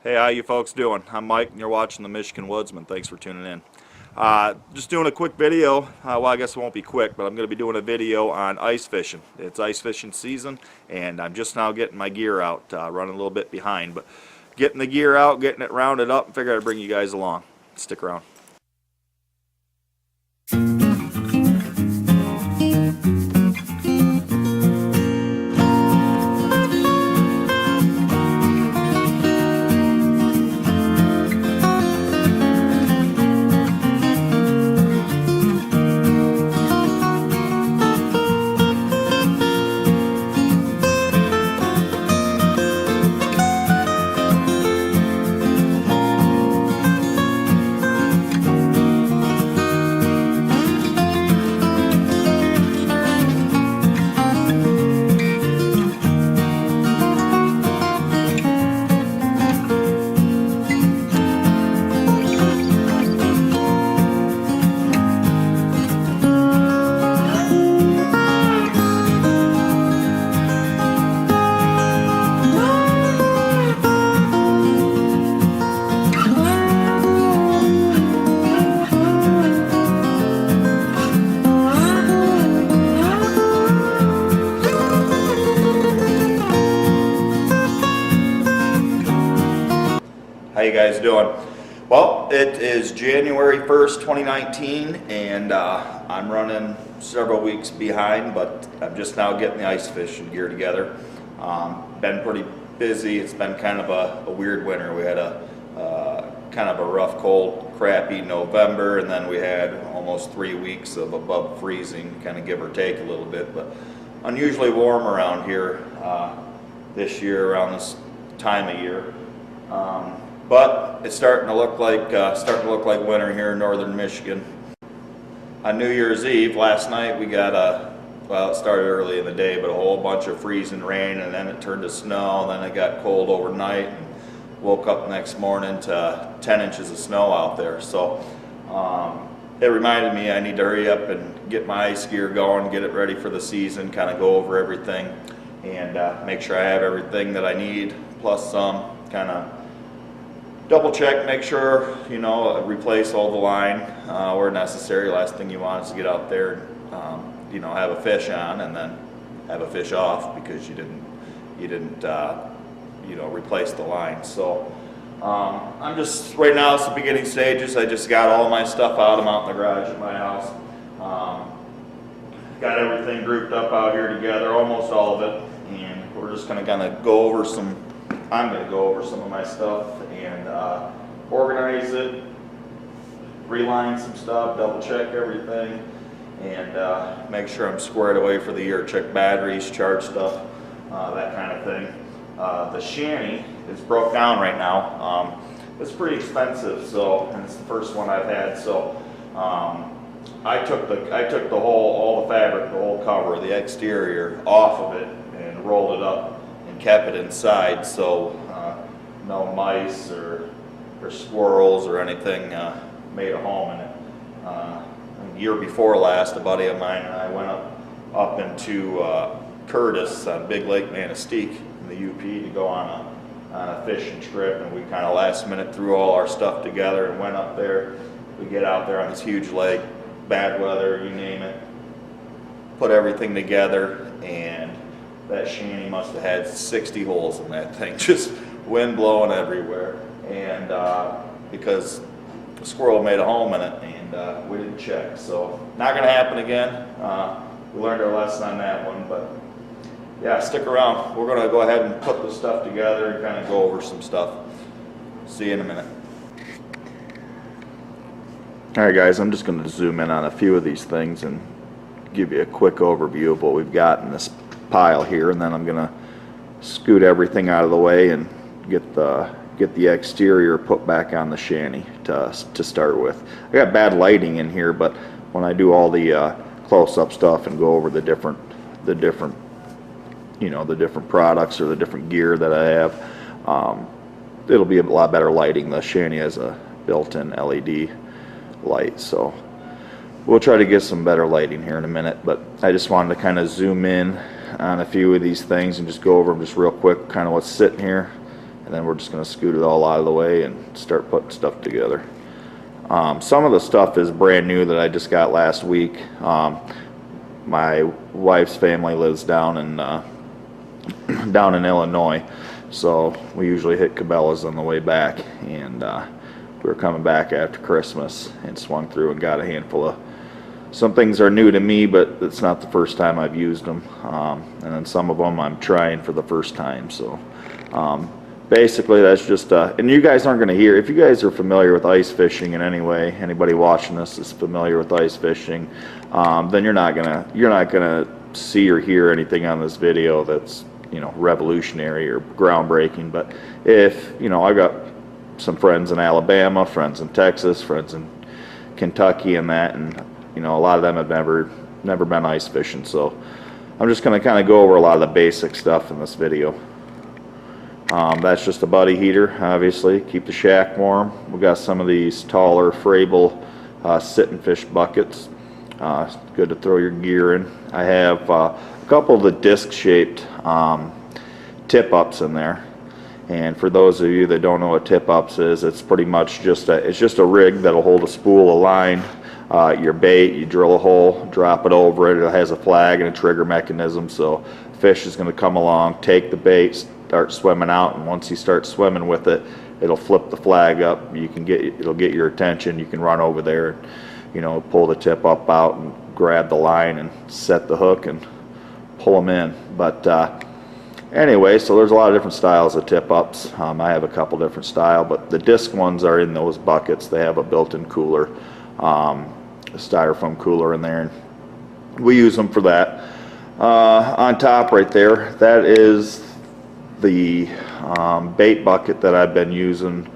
Hey, how you folks doing? I'm Mike and you're watching The Michigan Woodsman. Thanks for tuning in. Just doing a quick video. Well, I guess it won't be quick, but I'm going to be doing a video on ice fishing. It's ice fishing season and I'm just now getting my gear out, running a little bit behind, but getting the gear out, getting it rounded up, and figured I'd bring you guys along. Stick around. How you guys doing? Well, it is January 1st, 2019, and I'm running several weeks behind, but I'm just now getting the ice fishing gear together. Been pretty busy. It's been kind of a weird winter. We had a kind of a rough, cold, crappy November, and then we had almost 3 weeks of above freezing, kind of give or take a little bit, but unusually warm around here this year, around this time of year. But it's starting to look like winter here in northern Michigan. On New Year's Eve last night, we got well, it started early in the day, but a whole bunch of freezing rain, and then it turned to snow, and then it got cold overnight, and woke up next morning to 10 inches of snow out there. So it reminded me I need to hurry up and get my ice gear going, get it ready for the season, kind of go over everything, and make sure I have everything that I need, plus some, kind of double check, make sure, you know, replace all the line where necessary. Last thing you want is to get out there, you know, have a fish on and then have a fish off because you didn't you know, replace the line. So I'm just, right now it's the beginning stages. I just got all my stuff out. I'm out in the garage at my house. Got everything grouped up out here together, almost all of it, and we're just gonna kind of go over some, I'm going to go over some of my stuff and organize it, reline some stuff, double check everything, and make sure I'm squared away for the year. Check batteries, charge stuff, that kind of thing. The shanty is broke down right now. It's pretty expensive, so, and it's the first one I've had. So I took all the fabric, the whole cover, the exterior off of it, and rolled it up and kept it inside, so no mice or squirrels or anything made a home in it. The year before last, a buddy of mine and I went up into Curtis on Big Lake Manistee in the UP to go on a fishing trip, and we kind of last minute threw all our stuff together and went up there. We get out there on this huge lake, bad weather, you name it, put everything together, and that shanty must have had 60 holes in that thing, just wind blowing everywhere. And because the squirrel made a home in it, and we didn't check. So not going to happen again. We learned our lesson on that one, but yeah, stick around. We're going to go ahead and put the stuff together and kind of go over some stuff. See you in a minute. Alright guys, I'm just going to zoom in on a few of these things and give you a quick overview of what we've got in this pile here, and then I'm gonna scoot everything out of the way and get the exterior put back on the shanty to start with. I got bad lighting in here, but when I do all the close-up stuff and go over the different you know, the different products or the different gear that I have, it'll be a lot better lighting. The shanty has a built-in LED light, so we'll try to get some better lighting here in a minute. But I just wanted to kind of zoom in on a few of these things and just go over them just real quick, kind of what's sitting here, and then we're just going to scoot it all out of the way and start putting stuff together. Some of the stuff is brand new that I just got last week. My wife's family lives down in Illinois, so we usually hit Cabela's on the way back, and we were coming back after Christmas and swung through and got a handful of. Some things are new to me, but it's not the first time I've used them, and then some of them I'm trying for the first time. So basically that's just and you guys aren't going to hear, if you guys are familiar with ice fishing in any way, anybody watching this is familiar with ice fishing, then you're not gonna see or hear anything on this video that's, you know, revolutionary or groundbreaking. But if, you know, I got some friends in Alabama, friends in Texas, friends in Kentucky and that, and you know, a lot of them have never been ice fishing, so I'm just going to kind of go over a lot of the basic stuff in this video. That's just a buddy heater, obviously, keep the shack warm. We've got some of these taller Frable sit and fish buckets. It's good to throw your gear in. I have a couple of the disc-shaped tip-ups in there. And for those of you that don't know what tip-ups is, it's pretty much just a rig that'll hold a spool of line, your bait, you drill a hole, drop it over it. It has a flag and a trigger mechanism, so fish is going to come along, take the bait, start swimming out, and once you start swimming with it, it'll flip the flag up. It'll get your attention. You can run over there, you know, pull the tip up out and grab the line and set the hook and pull them in. But anyway, so there's a lot of different styles of tip ups. I have a couple different styles, but the disc ones are in those buckets. They have a built-in cooler, a styrofoam cooler in there, and we use them for that. On top right there, that is the bait bucket that I've been using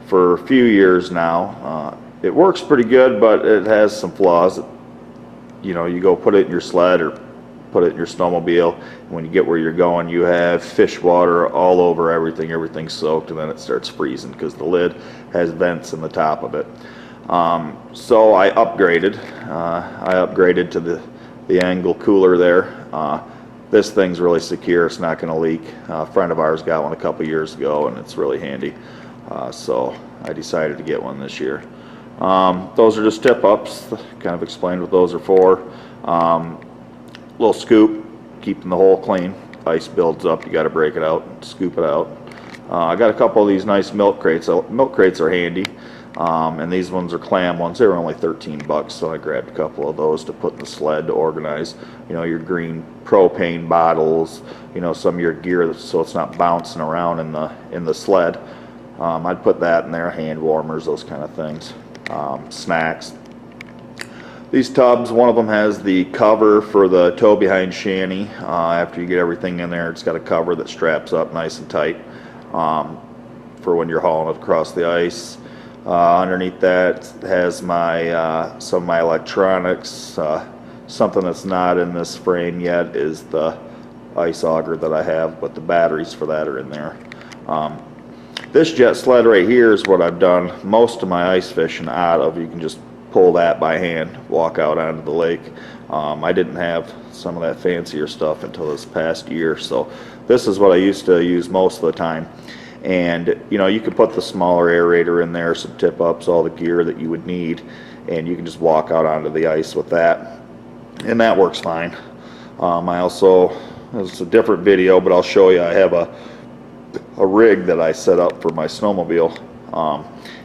for a few years now. It works pretty good, but it has some flaws. You know, you go put it in your sled or put it in your snowmobile, and when you get where you're going, you have fish water all over everything. Everything's soaked, and then it starts freezing because the lid has vents in the top of it. So I upgraded. To the angle cooler there. This thing's really secure. It's not going to leak. A friend of ours got one a couple years ago, and it's really handy. So I decided to get one this year. Those are just tip ups. Kind of explained what those are for. Little scoop, keeping the hole clean. Ice builds up, you got to break it out, scoop it out. I got a couple of these nice milk crates. Milk crates are handy, and these ones are clam ones. They were only 13 bucks, so I grabbed a couple of those to put in the sled to organize, you know, your green propane bottles, you know, some of your gear, so it's not bouncing around in the sled. I'd put that in there, hand warmers, those kind of things. Snacks. These tubs, one of them has the cover for the tow behind shanty. After you get everything in there, it's got a cover that straps up nice and tight for when you're hauling it across the ice. Underneath that has my some of my electronics. Something that's not in this frame yet is the ice auger that I have, but the batteries for that are in there. This jet sled right here is what I've done most of my ice fishing out of. You can just pull that by hand, walk out onto the lake. I didn't have some of that fancier stuff until this past year, so this is what I used to use most of the time. And you know, you could put the smaller aerator in there, some tip ups, all the gear that you would need, and you can just walk out onto the ice with that, and that works fine. I also, it's a different video, but I'll show you, I have a rig that I set up for my snowmobile,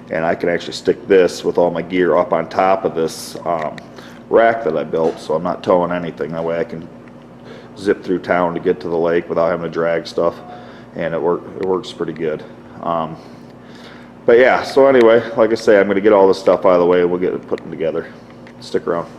and I can actually stick this with all my gear up on top of this rack that I built, so I'm not towing anything. That way I can zip through town to get to the lake without having to drag stuff, and it works pretty good. But yeah, so anyway, like I say, I'm going to get all this stuff out of the way and we'll get it put them together. Stick around.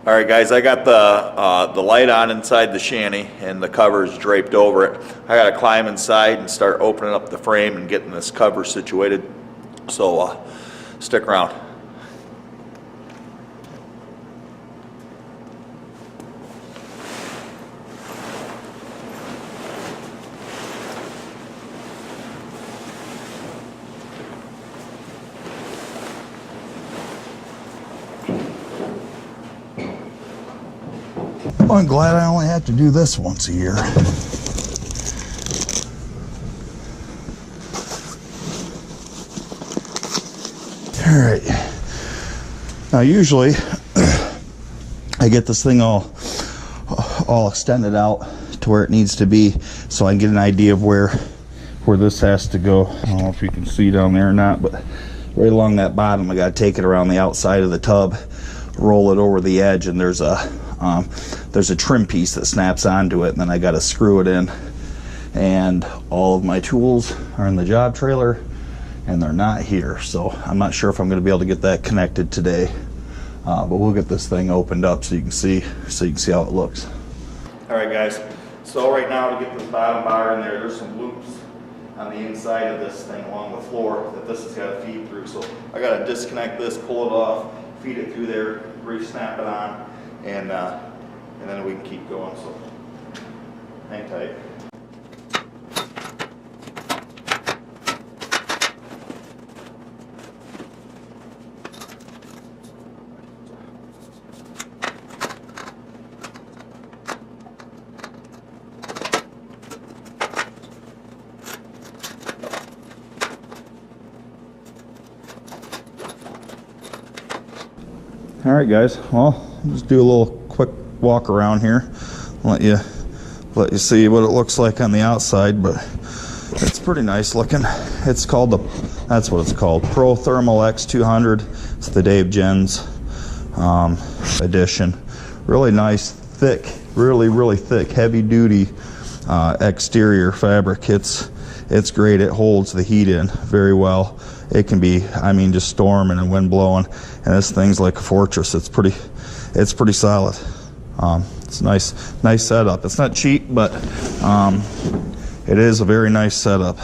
All right, guys, I got the light on inside the shanty and the cover is draped over it. I got to climb inside and start opening up the frame and getting this cover situated. So stick around. Well, I'm glad I only have to do this once a year. All right. Now usually I get this thing all extended out to where it needs to be, so I can get an idea of where this has to go. I don't know if you can see down there or not, but right along that bottom, I got to take it around the outside of the tub, roll it over the edge, and there's a trim piece that snaps onto it, and then I got to screw it in. And all of my tools are in the job trailer, and they're not here, so I'm not sure if I'm going to be able to get that connected today. But we'll get this thing opened up so you can see how it looks. All right, guys. So right now, to get this bottom bar in there, there's some loops on the inside of this thing along the floor that this has got to feed through. So I got to disconnect this, pull it off, feed it through there, re-snap it on, and then we can keep going. So hang tight. All right, guys. Well, I'll just do a little quick walk around here. Let you see what it looks like on the outside, but it's pretty nice looking. It's called that's what it's called, Pro Thermal X200. It's the Dave Jens edition. Really nice, thick, really thick, heavy duty exterior fabric. It's great. It holds the heat in very well. It can be, I mean, just storming and wind blowing, and this thing's like a fortress. It's pretty solid. It's a nice setup. It's not cheap, but it is a very nice setup.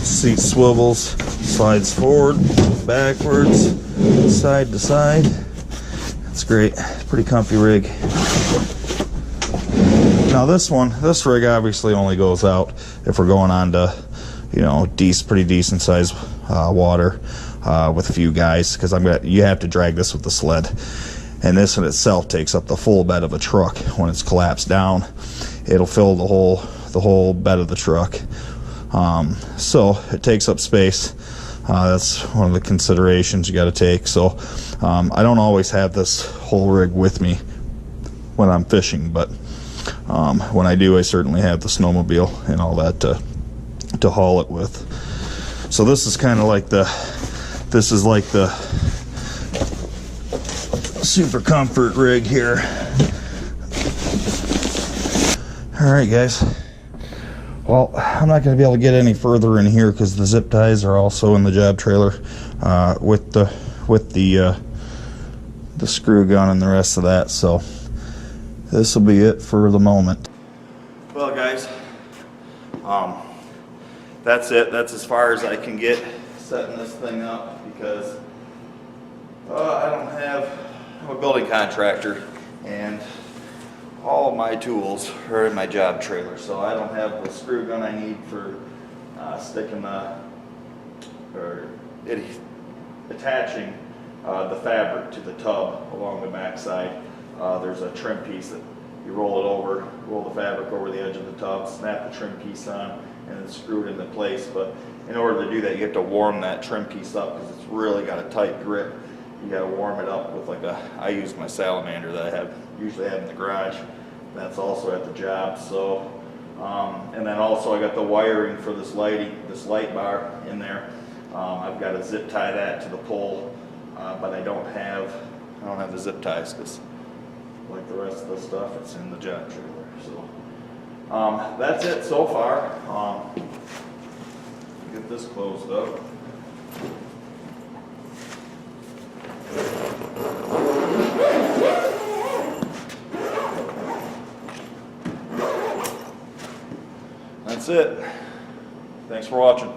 Seat swivels, slides forward, backwards, side to side. That's great. Pretty comfy rig. Now this rig obviously only goes out if we're going on to, you know, pretty decent size water with a few guys, because you have to drag this with the sled, and this in itself takes up the full bed of a truck. When it's collapsed down, it'll fill the whole bed of the truck. So it takes up space. That's one of the considerations you got to take. So I don't always have this whole rig with me when I'm fishing, but when I do, I certainly have the snowmobile and all that to haul it with. So this is kind of like the super comfort rig here. All right, guys. Well, I'm not going to be able to get any further in here because the zip ties are also in the job trailer with the screw gun and the rest of that. So this will be it for the moment. Well, guys, that's it. That's as far as I can get setting this thing up, because I'm a building contractor, and all of my tools are in my job trailer, so I don't have the screw gun I need for attaching the fabric to the tub along the backside. There's a trim piece that you roll the fabric over the edge of the tub, snap the trim piece on, and then screw it into place. But in order to do that, you have to warm that trim piece up because it's really got a tight grip. You got to warm it up with I use my salamander that I usually have in the garage. That's also at the job. So, and then also I got the wiring for this light bar in there. I've got to zip tie that to the pole, but I don't have the zip ties because, like the rest of the stuff, it's in the job trailer. So, that's it so far. Get this closed up. That's it. Thanks for watching.